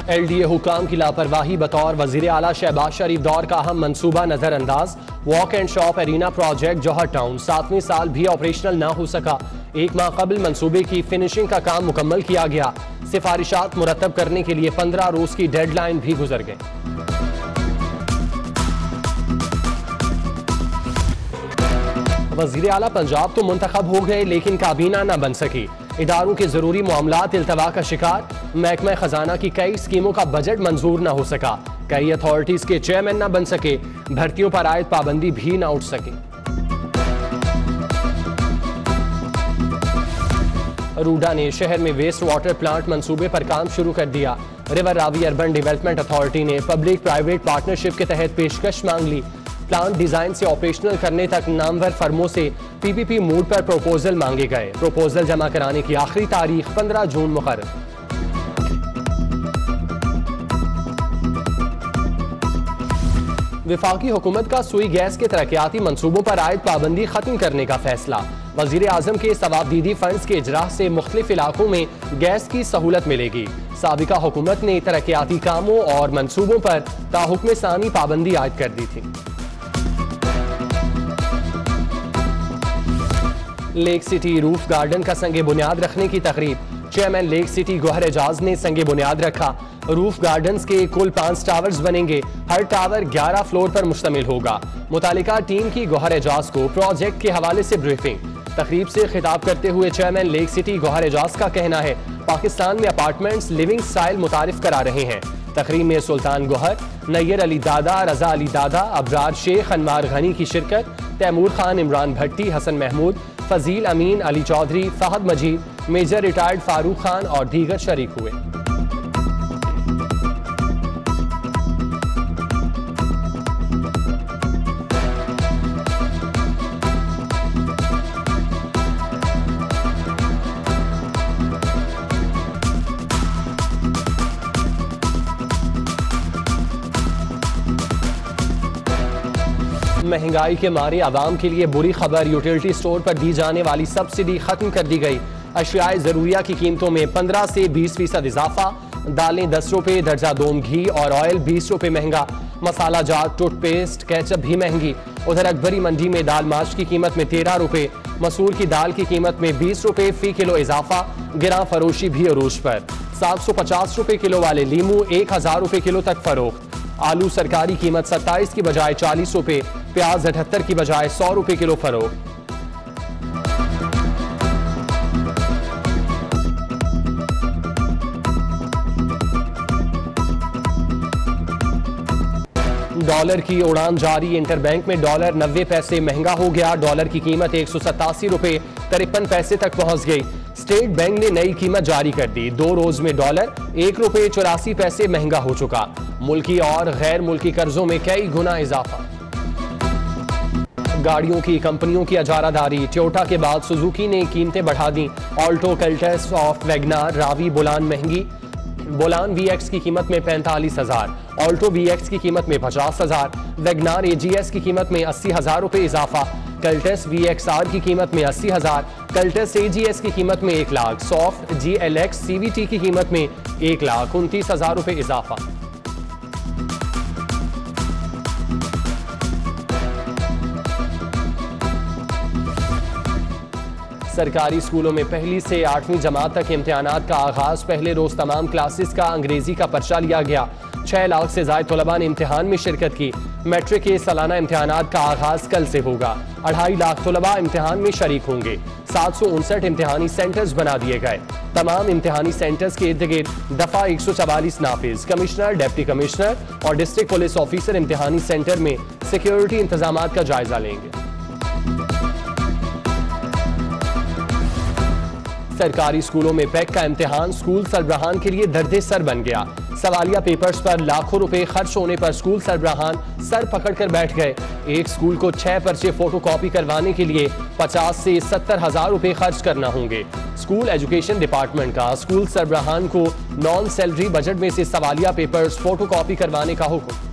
LDA हुकाम की लापरवाही बतौर वजीर आला शहबाज शरीफ दौर का अहम मनसूबा नजरअंदाज। Walk and shop arena project Johar town 7वें साल भी ऑपरेशनल ना हो सका। एक माह कबल मनसूबे की फिनिशिंग का काम मुकम्मल किया गया। सिफारिशात मुरतब करने के लिए 15 रोज की डेडलाइन भी गुजर गई। वजीर आला पंजाब तो मुंतखब हो गए लेकिन काबीना न बन सकी। इदारों के जरूरी मामलात इल्तवा का शिकार। महकमा खजाना की कई स्कीमों का बजट मंजूर न हो सका। कई अथॉरिटीज के चेयरमैन न बन सके। भर्तियों पर आयद पाबंदी भी न उठ सकी। रूडा ने शहर में वेस्ट वाटर प्लांट मंसूबे पर काम शुरू कर दिया। River Ravi urban development authority ने पब्लिक प्राइवेट पार्टनरशिप के तहत पेशकश मांग ली। प्लांट डिजाइन से ऑपरेशनल करने तक नामवर फर्मों से PPP मूड पर प्रोपोजल मांगे गए। प्रोपोजल जमा कराने की आखिरी तारीख 15 जून मुकर्रर। विफाकी हुकूमत का सुई गैस के तरक्याती मंसूबों पर आयद पाबंदी खत्म करने का फैसला। वजीर आजम के सवाबदीदी फंड्स के इजरा से मुख्तलिफ इलाकों में गैस की सहूलत मिलेगी। साबिका हुकूमत ने तरक्याती कामों और मंसूबों पर ताहुक्म सानी पाबंदी आयद कर दी थी। लेक सिटी रूफ गार्डन का संगे बुनियाद रखने की तकरीब। Chairman Lake City Gohar Ejaz ने संगे बुनियाद रखा। रूफ गार्डन्स के कुल 5 टावर्स बनेंगे। हर टावर 11 फ्लोर पर मुश्तमिल होगा। मुतालिका टीम की गौहर एजाज को प्रोजेक्ट के हवाले से ब्रीफिंग। तकरीब से खिताब करते हुए chairman Lake City Gohar Ejaz का कहना है पाकिस्तान में अपार्टमेंट्स लिविंग स्टाइल मुतारिफ करा रहे हैं। तकरीब में सुल्तान गौहर, नैयर अली दादा, रजा अली दादा, अबरार शेख, अनमार गनी की शिरकत। तैमूर खान, इमरान भट्टी, हसन महमूद, फजील अमीन, अली चौधरी, फहद मजीद, मेजर रिटायर्ड फारूक खान और दीगर शरीक हुए। महंगाई के मारे आवाम के लिए बुरी खबर। यूटिलिटी स्टोर पर दी जाने वाली सब्सिडी खत्म कर दी गई। अशियाए जरूरिया की कीमतों में 15 से 20% इजाफा। दालें 10 रुपये, दर्जा दोम घी और ऑयल 20 रुपये महंगा। मसाला जात, टूथपेस्ट, केचप भी महंगी। उधर अकबरी मंडी में दाल माश की कीमत में 13 रुपये, मसूर की दाल की कीमत में 20 रुपये फी किलो इजाफा। गिरा फरोशी भी अरूज पर। 750 रुपये किलो वाले लीमू 1000 रुपये किलो तक फरोख्त। आलू सरकारी कीमत 27 की बजाय 40 रुपये, प्याज 78 की बजाय 100 रुपये किलो फरोख्त। डॉलर की उड़ान जारी। इंटरबैंक में डॉलर 90 पैसे महंगा हो गया। डॉलर की कीमत 187 रुपये 53 पैसे तक पहुंच गई। स्टेट बैंक ने नई कीमत जारी कर दी। 2 रोज में डॉलर 1 रुपये 84 पैसे महंगा हो चुका। मुल्की और गैर मुल्की कर्जों में कई गुना इजाफा। गाड़ियों की कंपनियों की अजारादारी। टोयोटा के बाद सुजुकी ने कीमतें बढ़ा दी। ऑल्टो, कल्टस, ऑफ, वैगनार, रावी, बोलान महंगी। बोलान VX की कीमत में 45,000, ऑल्टो VX की कीमत में 50,000, वैगनार AGS की कीमत में 80,000 रुपये इजाफा। कल्टस VXR की कीमत में 80,000, कल्टस AGS की कीमत में 1 लाख, सॉफ्ट GLX CVT की कीमत में 1,29,000 रुपये इजाफा। सरकारी स्कूलों में पहली से 8वीं जमात तक इम्तिहानात का आगाज। पहले रोज तमाम क्लासेस का अंग्रेजी का पर्चा लिया गया। 6 लाख से ज्यादा तलबा ने इम्तिहान में शिरकत की। मैट्रिक के सालाना इम्तिहानात का आगाज कल से होगा। 2.5 लाख तलबा इम्तिहान में शरीक होंगे। 759 इम्तिहानी सेंटर्स बना दिए गए। तमाम इम्तिहानी सेंटर्स के इर्द गिर्द दफा 144 नाफिज। कमिश्नर, डिप्टी कमिश्नर और डिस्ट्रिक्ट पुलिस ऑफिसर इम्तिहानी सेंटर में सिक्योरिटी इंतजाम का जायजा लेंगे। सरकारी स्कूलों में पैक का इम्तिहान स्कूल सरबराहान के लिए दर्द सर बन गया। सवालिया पेपर्स पर लाखों रुपए खर्च होने पर स्कूल सरबराहान सर पकड़कर बैठ गए। एक स्कूल को 6 पर्चे फोटोकॉपी करवाने के लिए 50 से 70 हजार रुपए खर्च करना होंगे। स्कूल एजुकेशन डिपार्टमेंट का स्कूल सरबराहान को नॉन सैलरी बजट में से सवालिया पेपर्स फोटोकॉपी करवाने का हुक्म।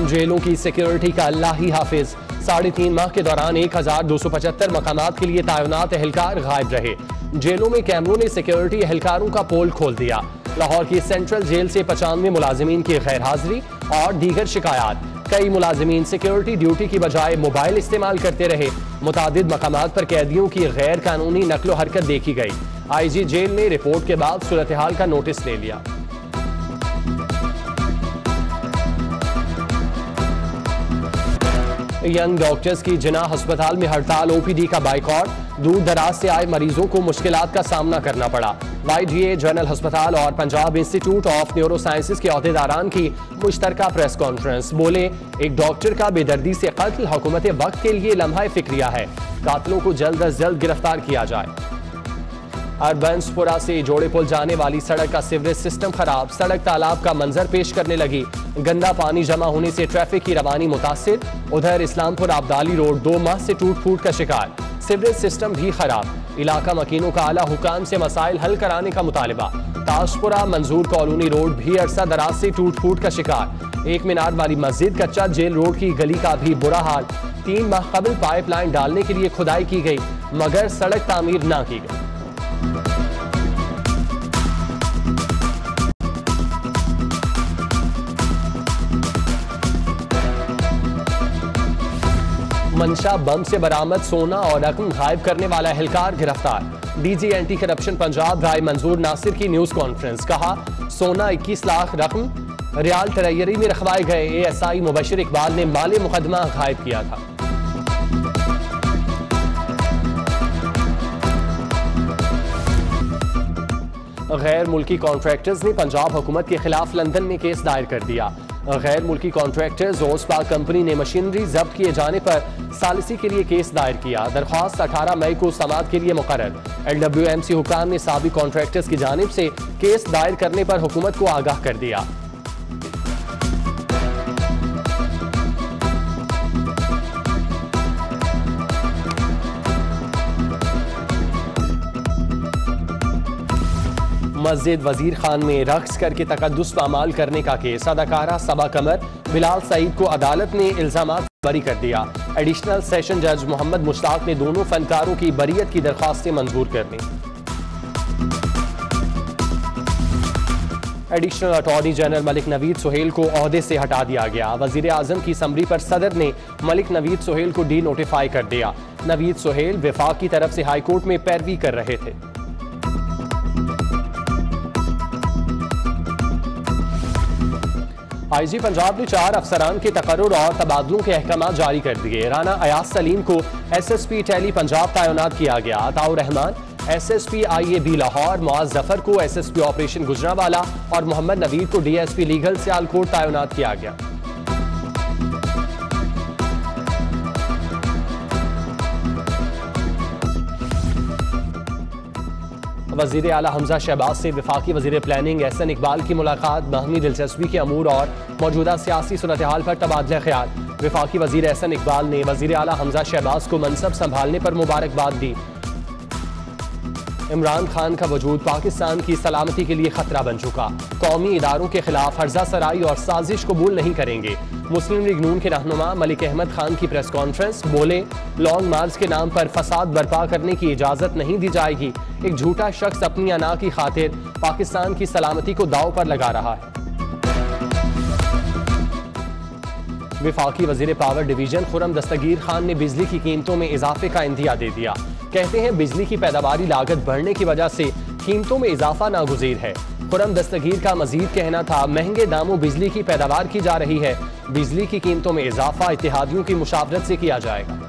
जेलों की सिक्योरिटी का अल्लाह ही हाफिज। 3.5 माह के दौरान 1275 मकामात के लिए तैनात एहलकार गायब रहे। जेलों में कैमरों ने सिक्योरिटी एहलकारों का पोल खोल दिया। लाहौर की सेंट्रल जेल से 95 मुलाजिमीन की गैर हाजिरी और दीगर शिकायत। कई मुलाजिमीन सिक्योरिटी ड्यूटी की बजाय मोबाइल इस्तेमाल करते रहे। मुतादिद मकामात पर कैदियों की गैर कानूनी नकलो हरकत देखी गई। IG जेल ने रिपोर्ट के बाद सूरत हाल का नोटिस ले लिया। यंग डॉक्टर्स की जिना अस्पताल में हड़ताल, OPD का बाइकॉट। दूर दराज से आए मरीजों को मुश्किलात का सामना करना पड़ा। YGA जनरल अस्पताल और Punjab institute of neuro sciences के अहदेदारान की मुश्तरका प्रेस कॉन्फ्रेंस। बोले, एक डॉक्टर का बेदर्दी से कत्ल हुकूमत वक्त के लिए लम्हा फिक्रिया है। कातिलों को जल्द अज जल्द गिरफ्तार किया जाए। अरबंसपुरा से जोड़े पुल जाने वाली सड़क का सीवरेज सिस्टम खराब। सड़क तालाब का मंजर पेश करने लगी। गंदा पानी जमा होने से ट्रैफिक की रवानी मुतासिर। उधर इस्लामपुर आबदाली रोड 2 माह से टूट फूट का शिकार। सीवरेज सिस्टम भी खराब। इलाका मकीनों का आला हुकाम से मसाइल हल कराने का मुतालबा। ताजपुरा मंजूर कॉलोनी रोड भी अरसा दराज से टूट फूट का शिकार। 1 मीनार वाली मस्जिद, कच्चा जेल रोड की गली का भी बुरा हाल। 3 माह कबल पाइपलाइन डालने के लिए खुदाई की गई मगर सड़क तामीर ना की गई। मंशा बम से बरामद सोना और रकम गायब करने वाला एहलकार गिरफ्तार। DG एंटी करप्शन पंजाब राय मंजूर नासिर की न्यूज कॉन्फ्रेंस। कहा, सोना 21 लाख, रकम रियाल ट्रेजरी में रखवाए गए। ASI मुबशिर इकबाल ने माले मुकदमा गायब किया था। गैर मुल्की कॉन्ट्रैक्टर्स ने पंजाब हुकूमत के खिलाफ लंदन में केस दायर कर दिया। गैर मुल्की कॉन्ट्रैक्टर्स ओसपा कंपनी ने मशीनरी जब्त किए जाने पर सालिसी के लिए केस दायर किया। दरख्वास्त 18 मई को समाअत के लिए मुकर्रर। LWMC हुकाम ने साबिक कॉन्ट्रैक्टर्स की जानिब से केस दायर करने पर हुकूमत को आगाह कर दिया। मस्जिद वजीर खान में रक्स करके तकद्दुस पामाल करने का केस। अदाकारा सबा कमर बिलाल सईद को अदालत ने इल्जामात बरी कर दिया। एडिशनल सेशन जज मोहम्मद मुश्ताक ने दोनों फनकारों की बरीयत की दरख्वास्तें मंजूर कर दी। Additional attorney general Malik Naveed Suhail को ओहदे से हटा दिया गया। वजीर आजम की समरी पर सदर ने मलिक नवीद सुहेल को डी नोटिफाई कर दिया। नवीद सुहेल विफाक की तरफ से हाईकोर्ट में पैरवी कर रहे थे। IG पंजाब ने 4 अफसरान के तकर्रुर और तबादलों के अहकाम जारी कर दिए। राना अयाज सलीम को SSP टेली पंजाब तैनात किया गया। अताउर रहमान SSP IAB लाहौर, मुआज जफर को SSP ऑपरेशन गुजरांवाला और मोहम्मद नवीद को DSP लीगल सियालकोट तैनात किया गया। वज़ीर आला हमजा शहबाज से वफाकी वज़ीर प्लानिंग एहसन इकबाल की मुलाकात। बाहमी दिलचस्पी के अमूर और मौजूदा सियासी सूरत हाल पर तबादला ख्याल। वफाकी वज़ीर एहसन इकबाल ने वज़ीर आला हमजा शहबाज को मनसब संभालने पर मुबारकबाद दी। इमरान खान का वजूद पाकिस्तान की सलामती के लिए खतरा बन चुका। कौमी इदारों के खिलाफ हर्जा सराई और साजिश कबूल नहीं करेंगे। मुस्लिम लीग नून के रहनुमा मलिक अहमद खान की प्रेस कॉन्फ्रेंस। बोले, लॉन्ग मार्च के नाम पर फसाद बर्पा करने की इजाजत नहीं दी जाएगी। एक झूठा शख्स अपनी अना की खातिर पाकिस्तान की सलामती को दांव पर लगा रहा है। विफाकी वजीर पावर डिवीजन खुरम दस्तगीर खान ने बिजली की कीमतों में इजाफे का इंदिया दे दिया। कहते हैं बिजली की पैदावारी लागत बढ़ने की वजह से कीमतों में इजाफा नागुज़ीर है। खुरम दस्तगीर का मजीद कहना था, महंगे दामों बिजली की पैदावार की जा रही है। बिजली की कीमतों में इजाफा इत्तेहादियों की मुशावरत से किया जाएगा।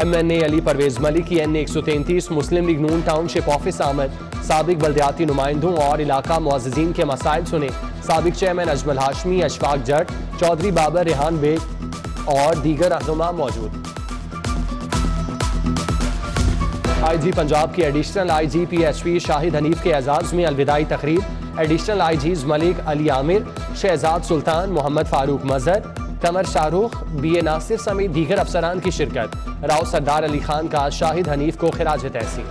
MNA अली परवेज मलिक की NA 133 मुस्लिम लीग नून टाउनशिप ऑफिस आमद। साबिक बल्दियाती नुमाइंदों और इलाका मुअज़्ज़िज़ीन के मसाइल सुने। साबिक चेयरमैन अजमल हाशमी, अशफाक जट, चौधरी बाबर, रेहान बेग और दीगर रहनुमा मौजूद। IG पंजाब की additional IG PHP Shahid Hanif के एजाज में अलविदाई तकरीब। एडिशनल IGs मलिक अली आमिर, शहजाद सुल्तान, मोहम्मद फारूक मजहर, कमर शाहरुख, BA नासिर समेत दीगर अफसरान की शिरकत। राव सरदार अली खान का शाहिद हनीफ को खिराज तहसीन।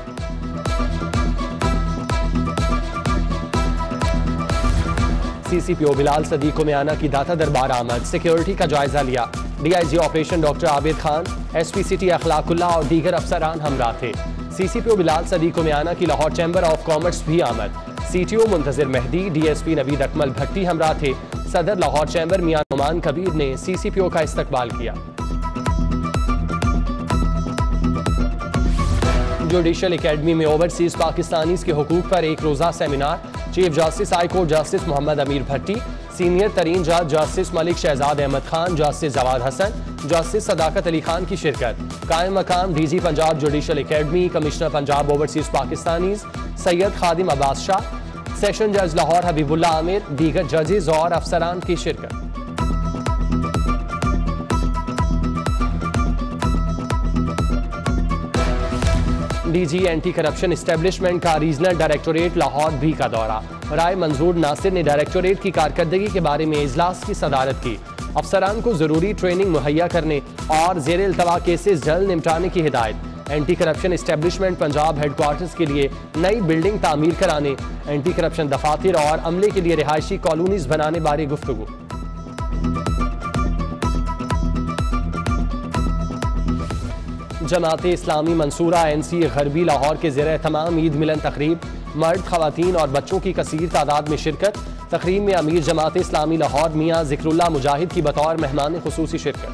CCPO बिलाल सदीक को मियाना की दाता दरबार आमद, सिक्योरिटी का जायजा लिया। DIG operation doctor Abid Khan, SP city Akhlaqullah और दीगर अफसरान हमरा थे। CCPO बिलाल सदीक को मियाना की लाहौर चैम्बर ऑफ कॉमर्स भी आमद। CTO मुंतजिर मेहदी, DSP नवीद अकमल भट्टी हमरा थे। सदर लाहौर चैम्बर मियां नुमान कबीर ने CCPO का इस्तकबाल किया। जुडिशल एकेडमी में ओवरसीज पाकिस्तानीज के हुकूक पर एक रोजा सेमिनार। Chief justice high court justice Muhammad Amir Bhatti, senior तरीन जज justice Malik Shahzad Ahmad Khan, justice Jawad Hassan, justice Sadaqat Ali Khan की शिरकत। कायम मकाम DG Punjab judicial academy, commissioner Punjab overseas Pakistanis Syed Khadim Abbas Shah, session जज लाहौर हबीबुल्ला आमिर, दीगर जजेस और अफसरान की शिरकत। DG एंटी करप्शन इस्टेब्लिशमेंट का रीजनल डायरेक्टोरेट लाहौर भी का दौरा। राय मंजूर नासिर ने डायरेक्टोरेट की कारकर्दगी के बारे में इजलास की सदारत की। अफसरान को जरूरी ट्रेनिंग मुहैया करने और जेर इल्तवा केसेस जल्द निपटाने की हिदायत। Anti corruption establishment Punjab headquarters के लिए नई बिल्डिंग तामीर कराने, एंटी करप्शन दफातर और अमले के लिए रिहायशी कॉलोनीज बनाने बारे गुफ्तगू। जमात इस्लामी मंसूरा NCA गरबी लाहौर के ज़ेर तमाम ईद मिलन तकरीब, मर्द, खवातीन और बच्चों की कसीर तादाद में शिरकत। तकरीब में अमीर जमात इस्लामी लाहौर मियाँ ज़िक्रुल्लाह मुजाहिद की बतौर मेहमान खुसूसी शिरकत।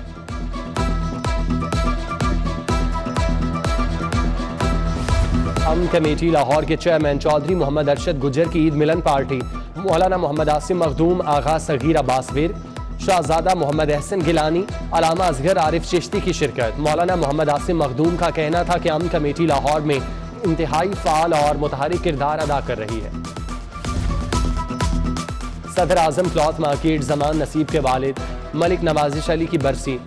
हम कमेटी लाहौर के चेयरमैन चौधरी मोहम्मद अरशद गुजर की ईद मिलन पार्टी। मौलाना मोहम्मद आसिम मखदूम, आगा सगीर अब्बास विर, शाहजादा मोहम्मद एहसन गिलानी, अलामा असगर आरिफ चिश्ती की शिरकत। मौलाना मोहम्मद आसिम मखदूम का कहना था कि अमन कमेटी लाहौर में इंतहाई फाल और मुतहरिक किरदार अदा कर रही है। सदर आजम क्लॉथ मार्केट जमान नसीब के वालिद मलिक नवाजिश अली की बरसी।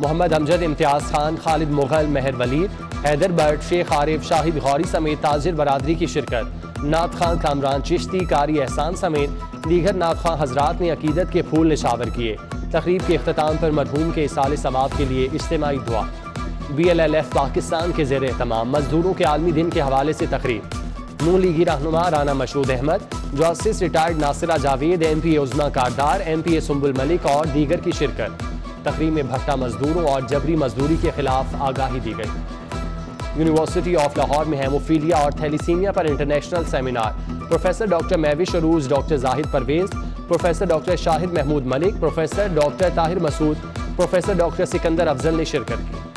मोहम्मद अमजद, इम्तियाज खान, खालिद मुगल, मेहर वलीद, हैदर बट, शेख आरिफ, शाहिद गौरी समेत ताजिर बरादरी की शिरकत। नात खान, कामरान चिश्ती, कारी एहसान समेत दीगर नात खां हजरात ने अकीदत के फूल निशावर किए। तकरीब के इख्तिताम पर मरहूम के इसाले सवाब के लिए इज्तिमाई दुआ। BLLF पाकिस्तान के ज़ेर तमाम मजदूरों के आलमी दिन के हवाले से तकरीब। नून लीगी रहनुमा Rana Mashhood Ahmad, justice retired Nasira Javed, MPA Uzma Kardar, MPA Sumbul Malik और दीगर की शिरकत। तकरीब में भट्टा मजदूरों और जबरी मजदूरी के खिलाफ आगाही दी गई। यूनिवर्सिटी ऑफ लाहौर में हेमोफीलिया और थैलीसीमिया पर international seminar. Professor doctor Mahvish Arooj, doctor Zahid Parvez, professor doctor Shahid Mahmood Malik, professor doctor Tahir Masood, professor doctor Sikandar Afzal ने शिरकत की।